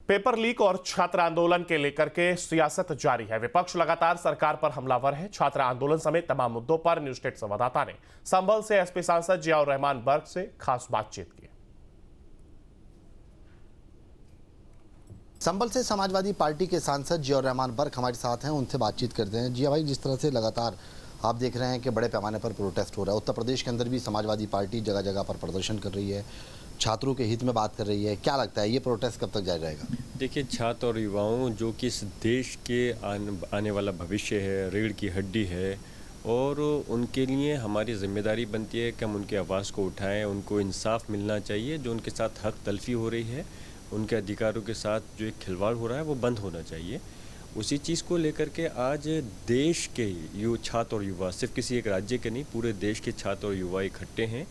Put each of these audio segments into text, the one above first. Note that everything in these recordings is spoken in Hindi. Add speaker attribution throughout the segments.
Speaker 1: पेपर लीक और छात्र आंदोलन के लेकर के सियासत जारी है। विपक्ष लगातार सरकार पर हमलावर है। छात्र आंदोलन समेत तमाम मुद्दों पर न्यूज स्टेट संवाददाता ने संभल से एसपी सांसद जियाउर रहमान बर्क से खास बातचीत की।
Speaker 2: संभल से समाजवादी पार्टी के सांसद जियाउर रहमान बर्क हमारे साथ हैं, उनसे बातचीत करते हैं। जिया भाई, जिस तरह से लगातार आप देख रहे हैं कि बड़े पैमाने पर प्रोटेस्ट हो रहा है, उत्तर प्रदेश के अंदर भी समाजवादी पार्टी जगह जगह पर प्रदर्शन कर रही है, छात्रों के हित में बात कर रही है, क्या लगता है ये प्रोटेस्ट कब तक जारी रहेगा?
Speaker 3: देखिए, छात्र और युवाओं जो कि इस देश के आने वाला भविष्य है, रीढ़ की हड्डी है, और उनके लिए हमारी जिम्मेदारी बनती है कि हम उनकी आवाज़ को उठाएं। उनको इंसाफ मिलना चाहिए। जो उनके साथ हक तलफी हो रही है, उनके अधिकारों के साथ जो एक खिलवाड़ हो रहा है, वो बंद होना चाहिए। उसी चीज़ को लेकर के आज देश के छात्र और युवा, सिर्फ किसी एक राज्य के नहीं, पूरे देश के छात्र और युवा इकट्ठे हैं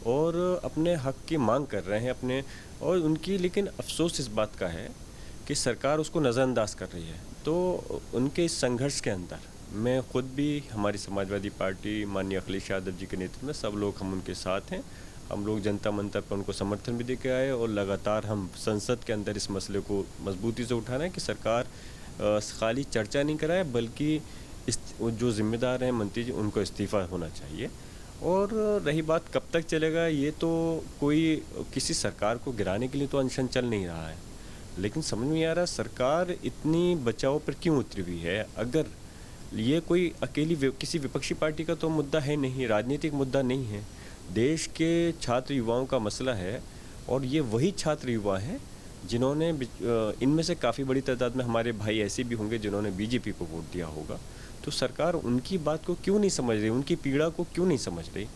Speaker 3: और अपने हक की मांग कर रहे हैं अपने, और उनकी लेकिन अफसोस इस बात का है कि सरकार उसको नज़रअंदाज कर रही है। तो उनके इस संघर्ष के अंदर मैं खुद भी, हमारी समाजवादी पार्टी माननीय अखिलेश यादव जी के नेतृत्व में सब लोग हम उनके साथ हैं। हम लोग जनता मंतर पर उनको समर्थन भी दे के आए और लगातार हम संसद के अंदर इस मसले को मजबूती से उठा रहे हैं कि सरकार खाली चर्चा नहीं कराए, बल्कि जो जिम्मेदार हैं मंत्री जी, उनको इस्तीफ़ा होना चाहिए। और रही बात कब तक चलेगा, ये तो कोई किसी सरकार को गिराने के लिए तो अनशन चल नहीं रहा है, लेकिन समझ में आ रहा सरकार इतनी बचाव पर क्यों उतरी हुई है। अगर ये कोई अकेली किसी विपक्षी पार्टी का तो मुद्दा है नहीं, राजनीतिक मुद्दा नहीं है, देश के छात्र युवाओं का मसला है। और ये वही छात्र युवा हैं जिन्होंने, इनमें से काफ़ी बड़ी तादाद में हमारे भाई ऐसे भी होंगे जिन्होंने बीजेपी को वोट दिया होगा। तो सरकार उनकी बात को क्यों नहीं समझ रही, उनकी पीड़ा को क्यों नहीं समझ रही।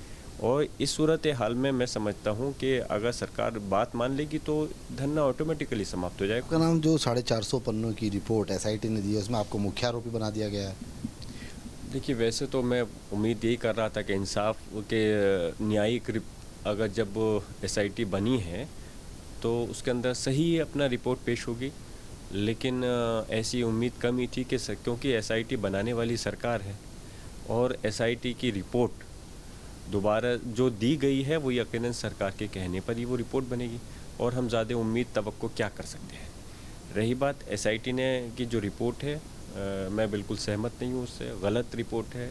Speaker 3: और इस सूरत हाल में मैं समझता हूं कि अगर सरकार बात मान लेगी तो धरना ऑटोमेटिकली समाप्त हो जाएगा।
Speaker 2: आपका नाम जो 450 पन्नों की रिपोर्ट एसआईटी ने दी है, उसमें आपको मुख्य आरोपी बना दिया गया है।
Speaker 3: देखिए, वैसे तो मैं उम्मीद यही कर रहा था कि इंसाफ के न्यायिक अगर जब एसआईटी बनी है तो उसके अंदर सही अपना रिपोर्ट पेश होगी, लेकिन ऐसी उम्मीद कम ही थी कि क्योंकि एसआईटी बनाने वाली सरकार है और एसआईटी की रिपोर्ट दोबारा जो दी गई है वो यकीनन सरकार के कहने पर ही वो रिपोर्ट बनेगी, और हम ज़्यादा उम्मीद तवक्को क्या कर सकते हैं। रही बात एसआईटी ने की जो रिपोर्ट है, मैं बिल्कुल सहमत नहीं हूँ उससे, गलत रिपोर्ट है।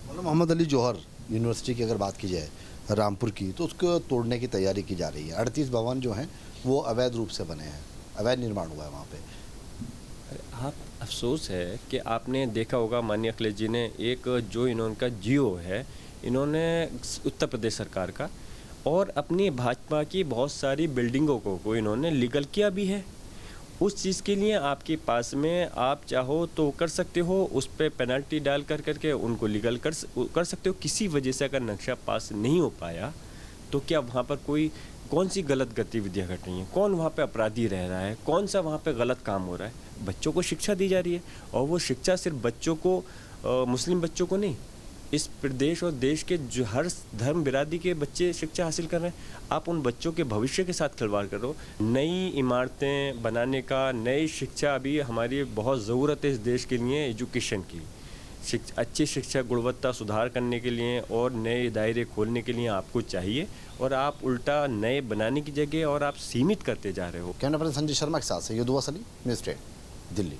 Speaker 2: मतलब मोहम्मद अली जौहर यूनिवर्सिटी की अगर बात की जाए रामपुर की, तो उसको तोड़ने की तैयारी की जा रही है। 38 भवन जो हैं वो अवैध रूप से बने हैं, अवैध निर्माण हुआ है वहाँ पे।
Speaker 3: आप अफसोस है कि आपने देखा होगा माननीय अखिलेश जी ने एक जो इन्होंने जियो है, इन्होंने उत्तर प्रदेश सरकार का, और अपनी भाजपा की बहुत सारी बिल्डिंगों को इन्होंने लीगल किया भी है। उस चीज़ के लिए आपके पास में आप चाहो तो कर सकते हो, उस पर पेनल्टी डाल करके उनको लीगल कर सकते हो। किसी वजह से अगर नक्शा पास नहीं हो पाया तो क्या वहाँ पर कौन सी गलत गतिविधियाँ घट रही हैं, कौन वहाँ पे अपराधी रह रहा है, कौन सा वहाँ पे गलत काम हो रहा है। बच्चों को शिक्षा दी जा रही है, और वो शिक्षा सिर्फ बच्चों को, मुस्लिम बच्चों को नहीं, इस प्रदेश और देश के जो हर धर्म बिरादरी के बच्चे शिक्षा हासिल कर रहे हैं। आप उन बच्चों के भविष्य के साथ खिलवाड़ करो। नई इमारतें बनाने का, नई शिक्षा, अभी हमारी बहुत ज़रूरत है इस देश के लिए एजुकेशन की, अच्छी शिक्षा गुणवत्ता सुधार करने के लिए और नए दायरे खोलने के लिए आपको चाहिए, और आप उल्टा नए बनाने की जगह और आप सीमित करते जा रहे हो।
Speaker 2: कैमरा पर्सन संजय शर्मा के साथ से युद्धवा सली, न्यूज़ स्टेट, दिल्ली।